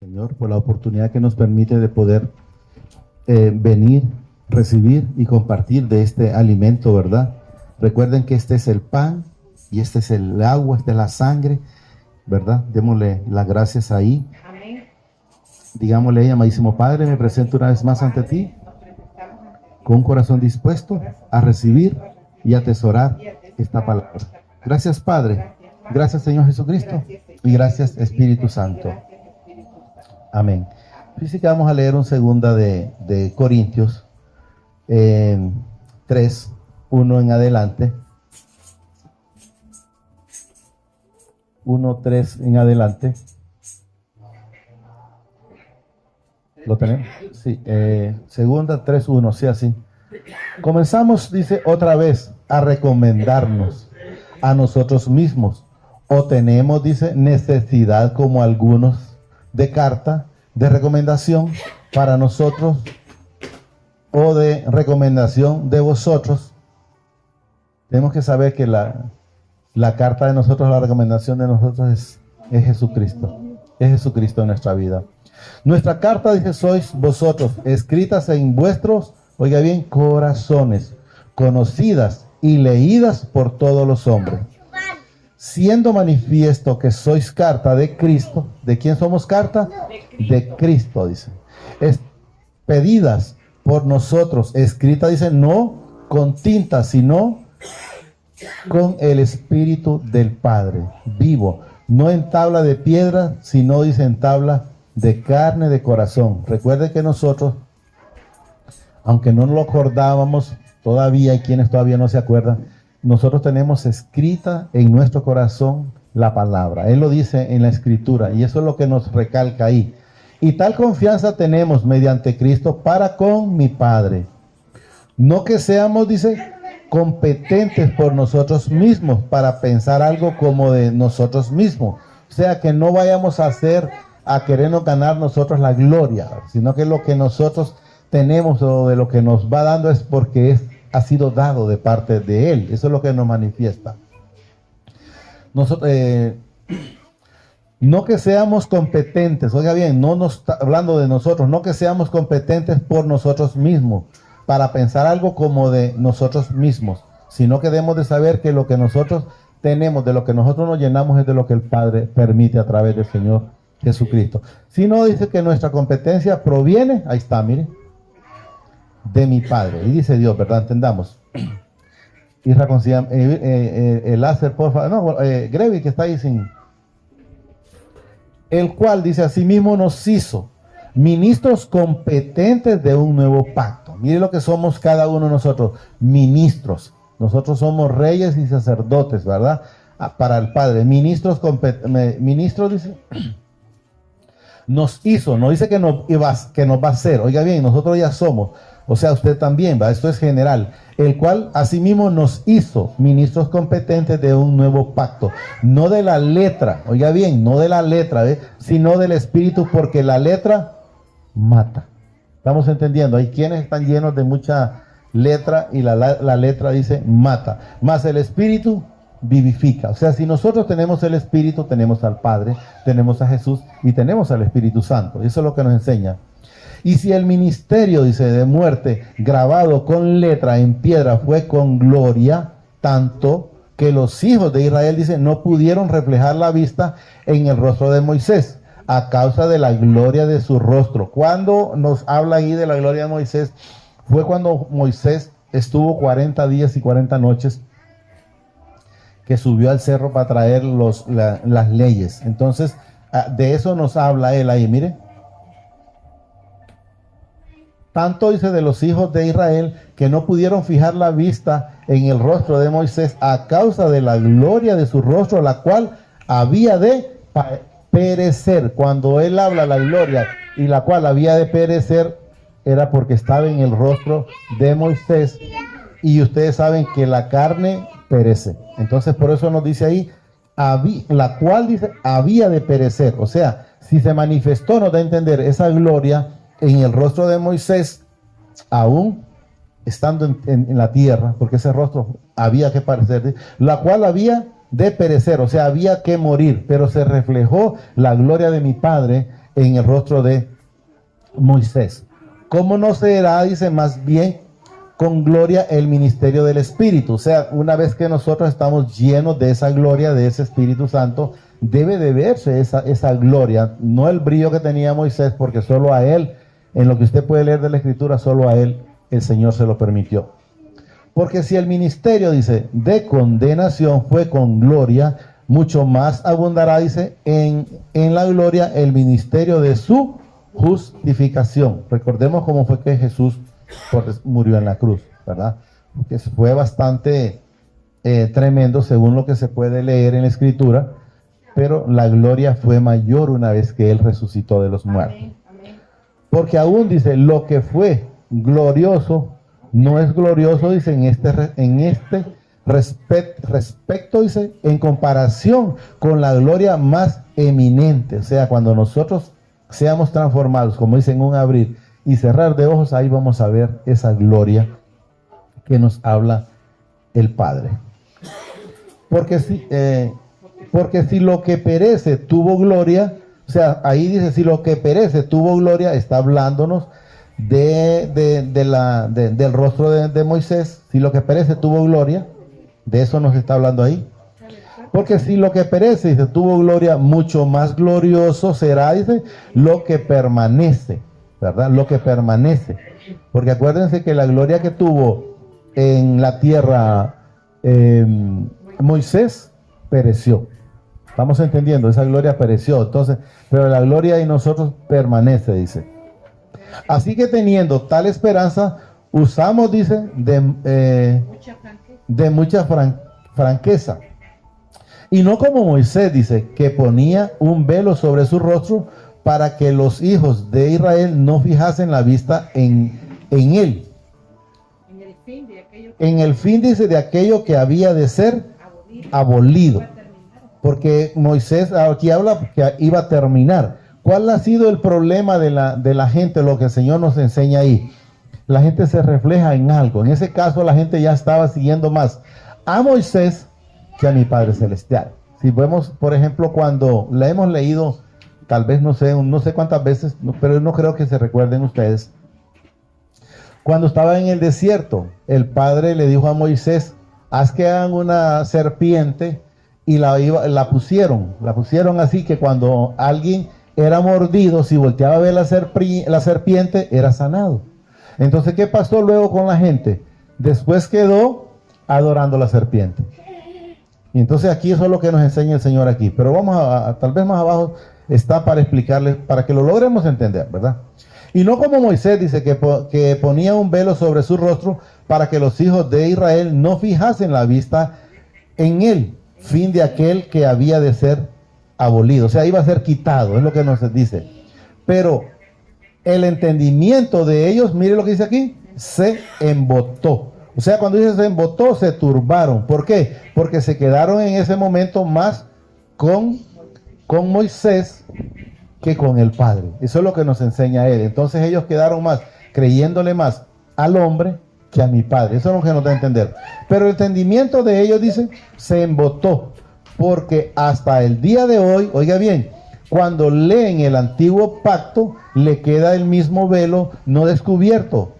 Señor, por la oportunidad que nos permite de poder venir, recibir y compartir de este alimento, ¿verdad? Recuerden que este es el pan y este es el agua, esta es la sangre, ¿verdad? Démosle las gracias ahí. Amén. Digámosle, amadísimo Padre, me presento una vez más ante ti, con un corazón dispuesto a recibir y atesorar esta palabra. Gracias, Padre. Gracias, Señor Jesucristo. Y gracias, Espíritu Santo. Amén. Fíjense que vamos a leer un segunda de Corintios 3, 1 en adelante. 1, 3 en adelante. ¿Lo tenemos? Sí. Segunda 3, 1, sí, así. Comenzamos, dice, otra vez a recomendarnos a nosotros mismos. O tenemos, dice, necesidad como algunos de carta, de recomendación para nosotros o de recomendación de vosotros. Tenemos que saber que la carta de nosotros, la recomendación de nosotros es Jesucristo. Es Jesucristo en nuestra vida. Nuestra carta, dice, sois vosotros, escritas en vuestros, oiga bien, corazones, conocidas y leídas por todos los hombres. Siendo manifiesto que sois carta de Cristo. ¿De quién somos carta? De Cristo, dice. Es pedidas por nosotros, escrita, dice, no con tinta, sino con el Espíritu del Padre, vivo. No en tabla de piedra, sino, dice, en tabla de carne, de corazón. Recuerde que nosotros, aunque no lo acordábamos, todavía hay quienes todavía no se acuerdan, nosotros tenemos escrita en nuestro corazón la palabra. Él lo dice en la Escritura y eso es lo que nos recalca ahí. Y tal confianza tenemos mediante Cristo para con mi Padre. No que seamos, dice, competentes por nosotros mismos para pensar algo como de nosotros mismos. O sea, que no vayamos a querernos ganar nosotros la gloria, sino que lo que nosotros tenemos o de lo que nos va dando es porque ha sido dado de parte de Él. Eso es lo que nos manifiesta. Nosotros, no que seamos competentes, oiga bien, no nos está hablando de nosotros, no que seamos competentes por nosotros mismos, para pensar algo como de nosotros mismos, sino que debemos de saber que lo que nosotros tenemos, de lo que nosotros nos llenamos, es de lo que el Padre permite a través del Señor Jesucristo. Si no, dice que nuestra competencia proviene, ahí está, mire, de mi Padre. Y dice Dios, ¿verdad? Entendamos. Y reconciliamos. El láser, por favor. No, Grevi, que está ahí sin. El cual, dice, asimismo nos hizo ministros competentes de un nuevo pacto. Mire lo que somos cada uno de nosotros, ministros. Nosotros somos reyes y sacerdotes, ¿verdad? Para el Padre. Ministros, dice, nos hizo, no dice que nos va a hacer. Oiga bien, nosotros ya somos. O sea, usted también, ¿va? Esto es general. El cual asimismo nos hizo ministros competentes de un nuevo pacto. No de la letra, oiga bien, no de la letra, sino del Espíritu, porque la letra mata. ¿Estamos entendiendo? Hay quienes están llenos de mucha letra y la letra dice mata. Más el Espíritu vivifica. O sea, si nosotros tenemos el Espíritu, tenemos al Padre, tenemos a Jesús y tenemos al Espíritu Santo. Eso es lo que nos enseña. Y si el ministerio, dice, de muerte grabado con letra en piedra fue con gloria, tanto que los hijos de Israel, dice, no pudieron reflejar la vista en el rostro de Moisés a causa de la gloria de su rostro. Cuando nos habla ahí de la gloria de Moisés, fue cuando Moisés estuvo 40 días y 40 noches que subió al cerro para traer las leyes. Entonces, de eso nos habla él ahí, mire. Tanto, dice, de los hijos de Israel que no pudieron fijar la vista en el rostro de Moisés a causa de la gloria de su rostro, la cual había de perecer. Cuando él habla la gloria y la cual había de perecer, era porque estaba en el rostro de Moisés. Y ustedes saben que la carne perece. Entonces, por eso nos dice ahí, la cual, dice, había de perecer. O sea, si se manifestó, nos da a entender esa gloria en el rostro de Moisés, aún estando en la tierra, porque ese rostro había que parecer, la cual había de perecer, o sea, había que morir, pero se reflejó la gloria de mi Padre en el rostro de Moisés. ¿Cómo no será, dice, más bien con gloria el ministerio del Espíritu? O sea, una vez que nosotros estamos llenos de esa gloria, de ese Espíritu Santo, debe de verse esa gloria, no el brillo que tenía Moisés, porque solo a él, en lo que usted puede leer de la Escritura, solo a él el Señor se lo permitió. Porque si el ministerio, dice, de condenación fue con gloria, mucho más abundará, dice, en la gloria el ministerio de su justificación. Recordemos cómo fue que Jesús murió en la cruz, ¿verdad? Que fue bastante tremendo según lo que se puede leer en la Escritura, pero la gloria fue mayor una vez que Él resucitó de los muertos. Porque aún, dice, lo que fue glorioso no es glorioso, dice, en este respecto, dice, en comparación con la gloria más eminente. O sea, cuando nosotros seamos transformados, como dice, en un abrir y cerrar de ojos, ahí vamos a ver esa gloria que nos habla el Padre. Porque si lo que perece tuvo gloria, o sea, ahí dice, si lo que perece tuvo gloria, está hablándonos del rostro de Moisés. Si lo que perece tuvo gloria, de eso nos está hablando ahí. Porque si lo que perece, dice, tuvo gloria, mucho más glorioso será, dice, lo que permanece, ¿verdad? Lo que permanece. Porque acuérdense que la gloria que tuvo en la tierra Moisés pereció. Estamos entendiendo, esa gloria pereció. Entonces, pero la gloria en nosotros permanece, dice. Así que teniendo tal esperanza, usamos, dice, de mucha franqueza. Y no como Moisés, dice, que ponía un velo sobre su rostro para que los hijos de Israel no fijasen la vista en él. En el fin, dice, de aquello que había de ser abolido. Porque Moisés aquí habla que iba a terminar. ¿Cuál ha sido el problema de la gente? Lo que el Señor nos enseña ahí. La gente se refleja en algo. En ese caso, la gente ya estaba siguiendo más a Moisés que a mi Padre Celestial. Si vemos, por ejemplo, cuando la hemos leído, tal vez no sé cuántas veces, pero no creo que se recuerden ustedes. Cuando estaba en el desierto, el Padre le dijo a Moisés, haz que hagan una serpiente, y la pusieron así que cuando alguien era mordido, si volteaba a ver la serpiente, era sanado. Entonces, ¿qué pasó luego con la gente? Después quedó adorando la serpiente. Y entonces aquí eso es lo que nos enseña el Señor aquí. Pero vamos tal vez más abajo está para explicarles, para que lo logremos entender, ¿verdad? Y no como Moisés, dice, que ponía un velo sobre su rostro para que los hijos de Israel no fijasen la vista en él, fin de aquel que había de ser abolido. O sea, iba a ser quitado, es lo que nos dice. Pero el entendimiento de ellos, mire lo que dice aquí, se embotó. O sea, cuando dice se embotó, se turbaron. ¿Por qué? Porque se quedaron en ese momento más con Moisés que con el Padre. Eso es lo que nos enseña él. Entonces ellos quedaron más creyéndole más al hombre que a mi Padre. Eso es lo que nos da a entender. Pero el entendimiento de ellos, dice, se embotó. Porque hasta el día de hoy, oiga bien, cuando leen el antiguo pacto, le queda el mismo velo no descubierto.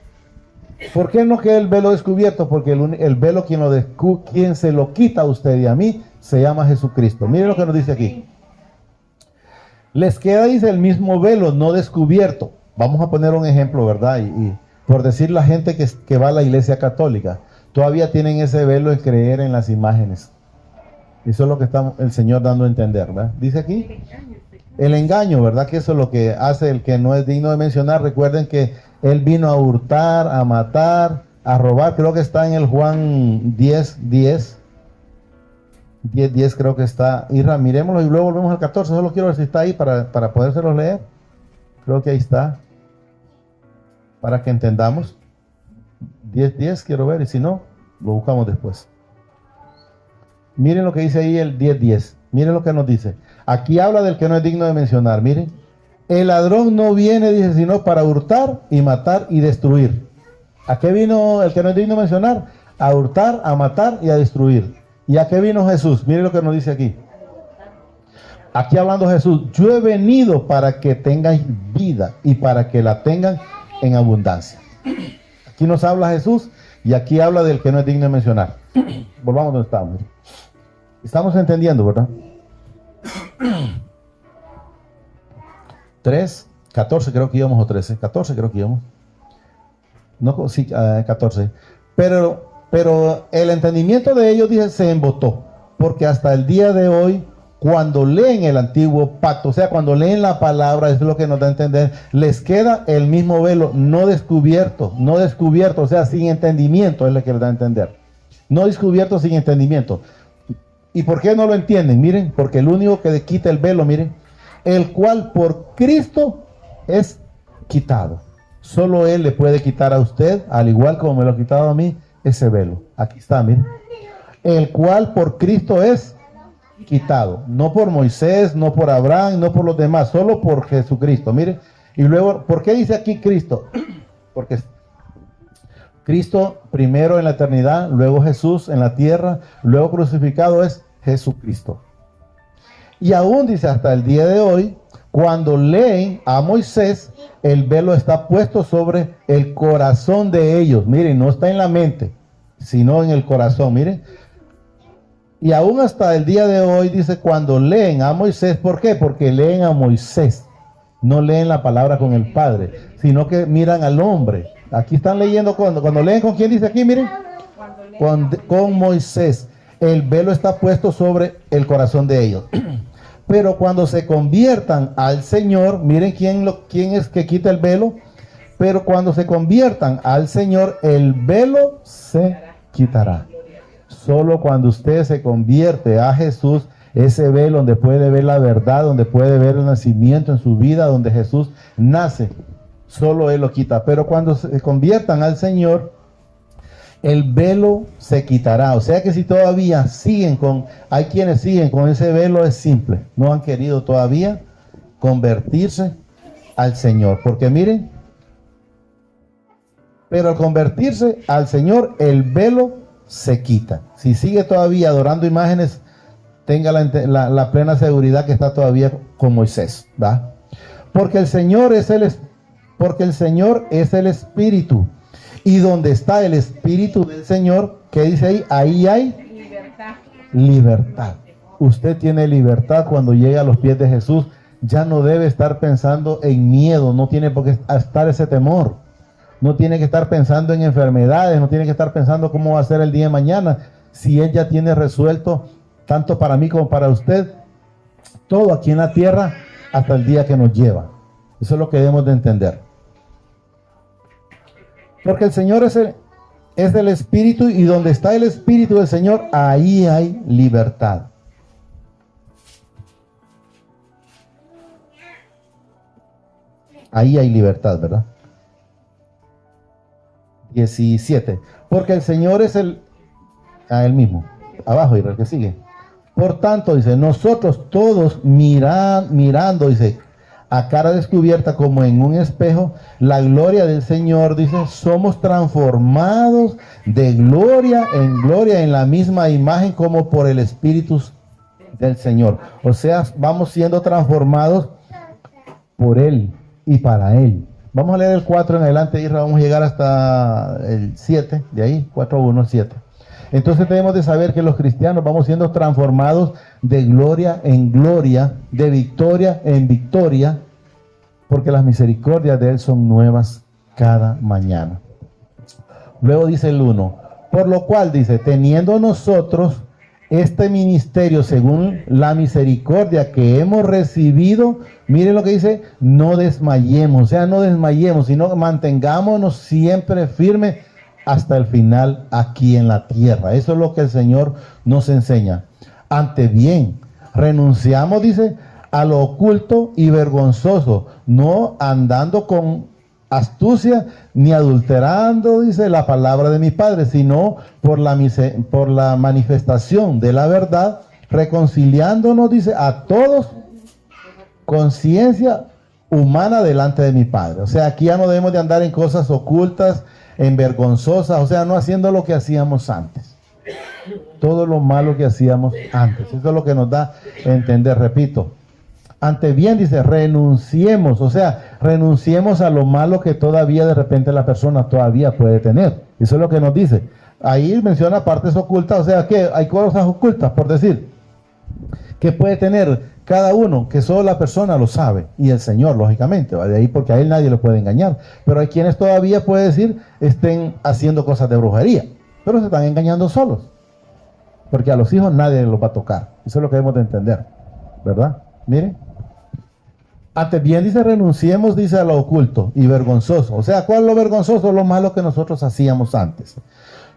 ¿Por qué no queda el velo descubierto? Porque el velo quien se lo quita a usted y a mí se llama Jesucristo. Mire lo que nos dice aquí. Les queda, dice, el mismo velo no descubierto. Vamos a poner un ejemplo, ¿verdad? Y por decir la gente que va a la iglesia católica, todavía tienen ese velo de creer en las imágenes. Eso es lo que está el Señor dando a entender, ¿verdad? Dice aquí, el engaño, ¿verdad? Que eso es lo que hace el que no es digno de mencionar. Recuerden que Él vino a hurtar, a matar, a robar. Creo que está en el Juan 10:10. 10:10 creo que está. Irra, miremoslo y luego volvemos al 14. Solo quiero ver si está ahí para podérselos leer. Creo que ahí está. Para que entendamos. 10:10 quiero ver y si no, lo buscamos después. Miren lo que dice ahí el 10:10. Miren lo que nos dice. Aquí habla del que no es digno de mencionar. Miren. El ladrón no viene, dice, sino para hurtar y matar y destruir. ¿A qué vino el que no es digno de mencionar? A hurtar, a matar y a destruir. ¿Y a qué vino Jesús? Miren lo que nos dice aquí. Aquí hablando Jesús, yo he venido para que tengan vida y para que la tengan en abundancia. Aquí nos habla Jesús y aquí habla del que no es digno de mencionar. Volvamos donde estamos. Estamos entendiendo, ¿verdad? 3, 14 creo que íbamos, o 13, 14 creo que íbamos. No, sí, 14. Pero el entendimiento de ellos, dice, se embotó, porque hasta el día de hoy, cuando leen el antiguo pacto, o sea, cuando leen la palabra, es lo que nos da a entender, les queda el mismo velo, no descubierto, o sea, sin entendimiento, es lo que les da a entender. No descubierto, sin entendimiento. ¿Y por qué no lo entienden? Miren, porque el único que le quita el velo, miren, el cual por Cristo es quitado. Solo Él le puede quitar a usted, al igual como me lo ha quitado a mí, ese velo. Aquí está, miren. El cual por Cristo es quitado. No por Moisés, no por Abraham, no por los demás, solo por Jesucristo. Miren. Y luego, ¿por qué dice aquí Cristo? Porque Cristo primero en la eternidad, luego Jesús en la tierra, luego crucificado es Jesucristo. Y aún dice hasta el día de hoy, cuando leen a Moisés, el velo está puesto sobre el corazón de ellos. Miren, no está en la mente, sino en el corazón. Miren. Y aún hasta el día de hoy dice, cuando leen a Moisés, ¿por qué? Porque leen a Moisés. No leen la palabra con el Padre, sino que miran al hombre. Aquí están leyendo cuando leen con quién dice aquí, miren. Con Moisés. El velo está puesto sobre el corazón de ellos. Pero cuando se conviertan al Señor, miren quién es que quita el velo. Pero cuando se conviertan al Señor, el velo se quitará. Solo cuando usted se convierte a Jesús, ese velo donde puede ver la verdad, donde puede ver el nacimiento en su vida, donde Jesús nace, solo Él lo quita. Pero cuando se conviertan al Señor, el velo se quitará. O sea que si todavía hay quienes siguen con ese velo, es simple. No han querido todavía convertirse al Señor. Porque miren, pero al convertirse al Señor, el velo se quita. Si sigue todavía adorando imágenes, tenga la plena seguridad que está todavía con Moisés, ¿va? Porque el Señor es el Espíritu. Y donde está el Espíritu del Señor, ¿qué dice ahí? Ahí hay libertad. Usted tiene libertad cuando llega a los pies de Jesús. Ya no debe estar pensando en miedo, no tiene por qué estar ese temor. No tiene que estar pensando en enfermedades, no tiene que estar pensando cómo va a ser el día de mañana. Si Él ya tiene resuelto, tanto para mí como para usted, todo aquí en la tierra hasta el día que nos lleva. Eso es lo que debemos de entender. Porque el Señor es el Espíritu, y donde está el Espíritu del Señor, ahí hay libertad. Ahí hay libertad, ¿verdad? 17. Porque el Señor es Él mismo. Abajo, y el que sigue. Por tanto, dice, nosotros todos mirando, dice, a cara descubierta como en un espejo, la gloria del Señor, dice, somos transformados de gloria en la misma imagen como por el Espíritu del Señor. O sea, vamos siendo transformados por Él y para Él. Vamos a leer el 4 en adelante, y vamos a llegar hasta el 7, de ahí, 4, 1, 7. Entonces debemos de saber que los cristianos vamos siendo transformados de gloria en gloria, de victoria en victoria, porque las misericordias de Él son nuevas cada mañana. Luego dice el 1, por lo cual dice, teniendo nosotros este ministerio según la misericordia que hemos recibido, miren lo que dice, no desmayemos, o sea, no desmayemos, sino mantengámonos siempre firmes hasta el final aquí en la tierra. Eso es lo que el Señor nos enseña. Ante bien, renunciamos, dice, a lo oculto y vergonzoso, no andando con astucia, ni adulterando, dice, la palabra de mi Padre, sino por la manifestación de la verdad, reconciliándonos, dice, a todos con ciencia humana delante de mi Padre. O sea, aquí ya no debemos de andar en cosas ocultas, en vergonzosas, o sea, no haciendo lo que hacíamos antes. Todo lo malo que hacíamos antes. Eso es lo que nos da a entender, repito. Ante bien dice, renunciemos, o sea, renunciemos a lo malo que todavía de repente la persona todavía puede tener. Eso es lo que nos dice. Ahí menciona partes ocultas, o sea que hay cosas ocultas, por decir, que puede tener cada uno, que solo la persona lo sabe, y el Señor, lógicamente, ¿va? De ahí porque a él nadie lo puede engañar. Pero hay quienes todavía, puede decir, estén haciendo cosas de brujería, pero se están engañando solos, porque a los hijos nadie los va a tocar. Eso es lo que debemos de entender, ¿verdad? Miren. Antes bien dice, renunciemos, dice, a lo oculto y vergonzoso. O sea, ¿cuál es lo vergonzoso? Lo malo que nosotros hacíamos antes.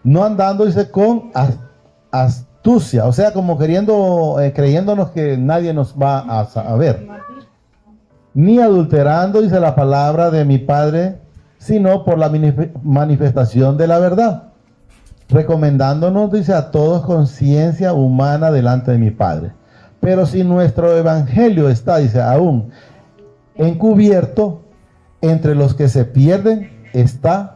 No andando, dice, con astucia, o sea, como creyéndonos que nadie nos va a saber. Ni adulterando, dice, la palabra de mi Padre, sino por la manifestación de la verdad. Recomendándonos, dice, a todos conciencia humana delante de mi Padre. Pero si nuestro evangelio está, dice, aún encubierto, entre los que se pierden está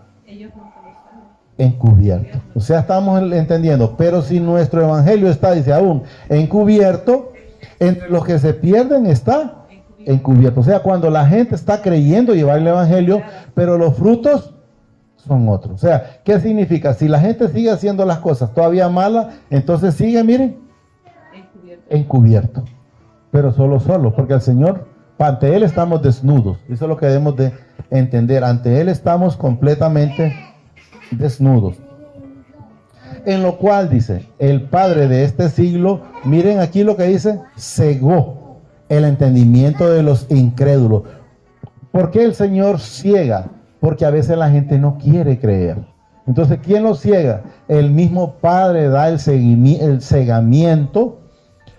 encubierto. O sea, estamos entendiendo, pero si nuestro evangelio está, dice, aún encubierto, entre los que se pierden está encubierto. O sea, cuando la gente está creyendo llevar el evangelio, pero los frutos son otros. O sea, ¿qué significa? Si la gente sigue haciendo las cosas todavía malas, entonces sigue, miren, encubierto. Pero solo, porque el Señor, ante Él estamos desnudos. Eso es lo que debemos de entender. Ante Él estamos completamente desnudos. En lo cual dice, el padre de este siglo, miren aquí lo que dice, cegó el entendimiento de los incrédulos. ¿Por qué el Señor ciega? Porque a veces la gente no quiere creer. Entonces, ¿quién lo ciega? El mismo Padre da el cegamiento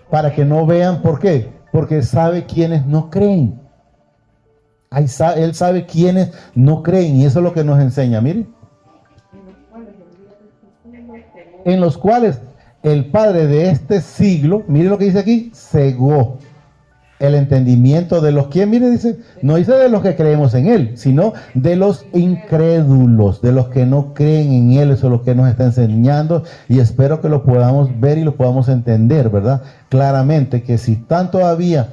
para que no vean. ¿Por qué? Porque sabe quiénes no creen. Él sabe quiénes no creen, y eso es lo que nos enseña. Miren, en los cuales el padre de este siglo, miren lo que dice aquí, cegó el entendimiento de los que, mire, dice, no dice de los que creemos en Él, sino de los incrédulos, de los que no creen en Él. Eso es lo que nos está enseñando, y espero que lo podamos ver y lo podamos entender, ¿verdad? Claramente, que si están todavía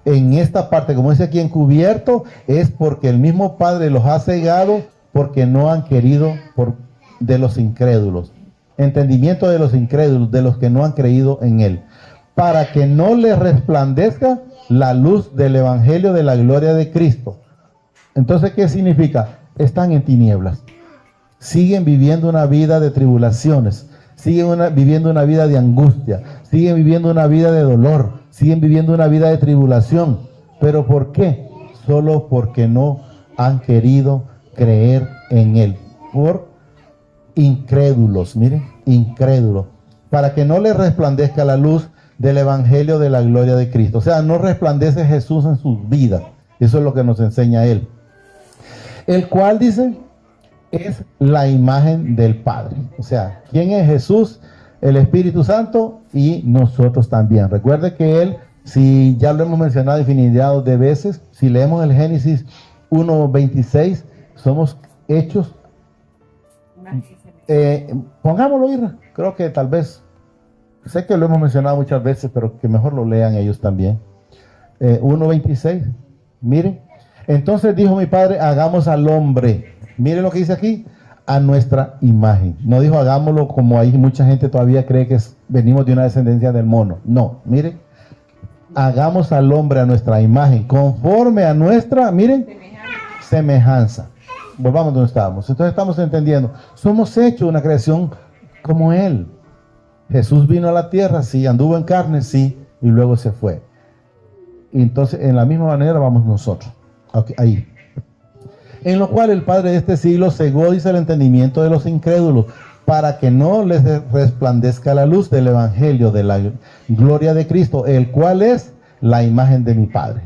en esta parte, como dice aquí, encubierto, es porque el mismo Padre los ha cegado, porque no han querido de los incrédulos. Entendimiento de los incrédulos, de los que no han creído en Él, para que no les resplandezca la luz del evangelio de la gloria de Cristo. Entonces, ¿qué significa? Están en tinieblas, siguen viviendo una vida de tribulaciones, siguen viviendo una vida de angustia, siguen viviendo una vida de dolor, siguen viviendo una vida de tribulación. ¿Pero por qué? Solo porque no han querido creer en Él, por incrédulos, miren, incrédulos, para que no les resplandezca la luz del evangelio de la gloria de Cristo. O sea, no resplandece Jesús en sus vidas. Eso es lo que nos enseña Él. El cual, dice, es la imagen del Padre. O sea, ¿quién es Jesús? El Espíritu Santo y nosotros también. Recuerde que Él, si ya lo hemos mencionado infinidad de veces, si leemos el Génesis 1:26, somos hechos. Pongámoslo, Irra. Creo que tal vez, sé que lo hemos mencionado muchas veces, pero que mejor lo lean ellos también. 1:26. Miren. Entonces dijo mi Padre, hagamos al hombre. Miren lo que dice aquí, a nuestra imagen. No dijo hagámoslo como ahí mucha gente todavía cree que venimos de una descendencia del mono. No, miren. Hagamos al hombre a nuestra imagen, conforme a nuestra, miren, semejanza. Volvamos donde estábamos. Entonces estamos entendiendo, somos hechos una creación como Él. Jesús vino a la tierra, sí, anduvo en carne, sí, y luego se fue. Y entonces, en la misma manera vamos nosotros. Okay, ahí. En lo cual el Padre de este siglo cegó, dice, el entendimiento de los incrédulos, para que no les resplandezca la luz del evangelio de la gloria de Cristo, el cual es la imagen de mi Padre.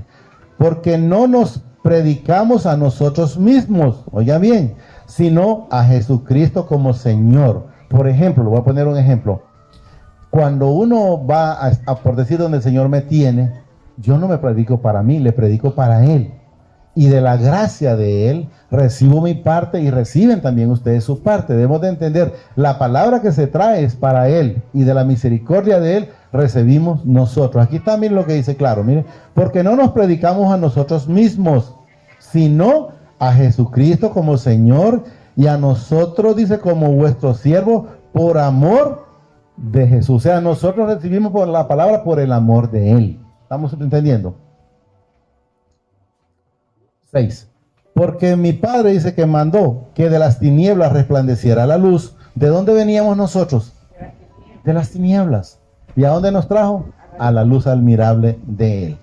Porque no nos predicamos a nosotros mismos, oiga bien, sino a Jesucristo como Señor. Por ejemplo, le voy a poner un ejemplo. Cuando uno va a por decir donde el Señor me tiene, yo no me predico para mí, le predico para Él. y de la gracia de Él recibo mi parte y reciben también ustedes su parte. Debemos de entender, la palabra que se trae es para Él y de la misericordia de Él recibimos nosotros. Aquí también lo que dice claro, miren, porque no nos predicamos a nosotros mismos, sino a Jesucristo como Señor y a nosotros, dice, como vuestro siervo por amor de Jesús. O sea, nosotros recibimos por la palabra por el amor de Él. ¿Estamos entendiendo? 6. Porque mi Padre dice que mandó que de las tinieblas resplandeciera la luz. ¿De dónde veníamos nosotros? De las tinieblas. ¿Y a dónde nos trajo? A la luz admirable de Él.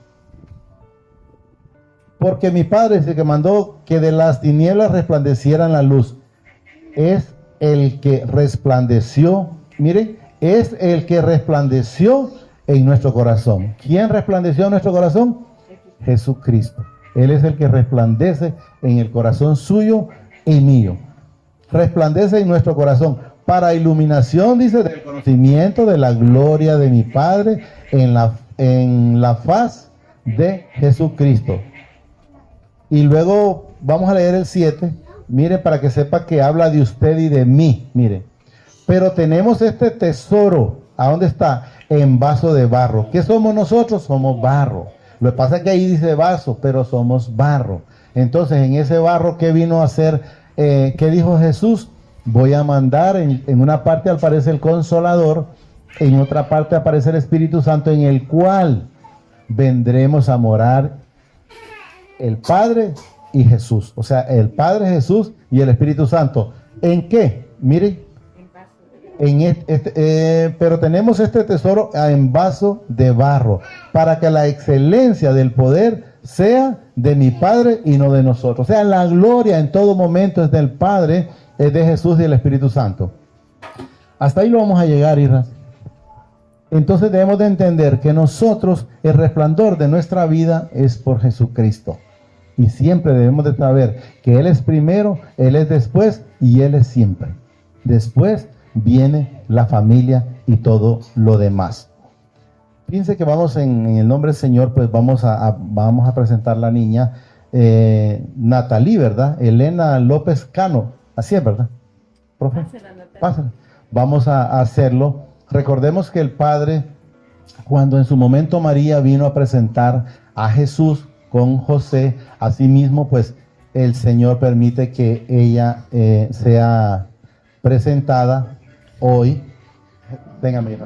Porque mi Padre dice que mandó que de las tinieblas resplandeciera la luz. Es el que resplandeció, miren, es el que resplandeció en nuestro corazón. ¿Quién resplandeció en nuestro corazón? Jesucristo. Él es el que resplandece en el corazón suyo y mío. Resplandece en nuestro corazón para iluminación, dice, del conocimiento de la gloria de mi Padre en la faz de Jesucristo. Y luego vamos a leer el 7. Mire, para que sepa que habla de usted y de mí. Mire, pero tenemos este tesoro. ¿A dónde está? En vaso de barro. ¿Qué somos nosotros? Somos barro. Lo que pasa es que ahí dice vaso, pero somos barro. Entonces, en ese barro, ¿qué vino a hacer? ¿Qué dijo Jesús? Voy a mandar, en una parte aparece el Consolador, en otra parte aparece el Espíritu Santo, en el cual vendremos a morar el Padre y Jesús. O sea, el Padre, Jesús y el Espíritu Santo. ¿En qué? Miren. Pero tenemos este tesoro en vaso de barro, para que la excelencia del poder sea de mi Padre y no de nosotros. O sea, la gloria en todo momento es del Padre, es de Jesús y del Espíritu Santo. Hasta ahí lo vamos a llegar, Isra. Entonces debemos de entender que nosotros, el resplandor de nuestra vida es por Jesucristo. Y siempre debemos de saber que Él es primero, Él es después y Él es siempre. Después viene la familia y todo lo demás. Fíjense que vamos en el nombre del Señor, pues vamos a presentar la niña Natalie, ¿verdad? Elena López Cano. Así es, ¿verdad? Profe, pásala. Vamos a hacerlo. Recordemos que el Padre, cuando en su momento María vino a presentar a Jesús con José, asimismo, pues el Señor permite que ella sea presentada hoy. Téngame,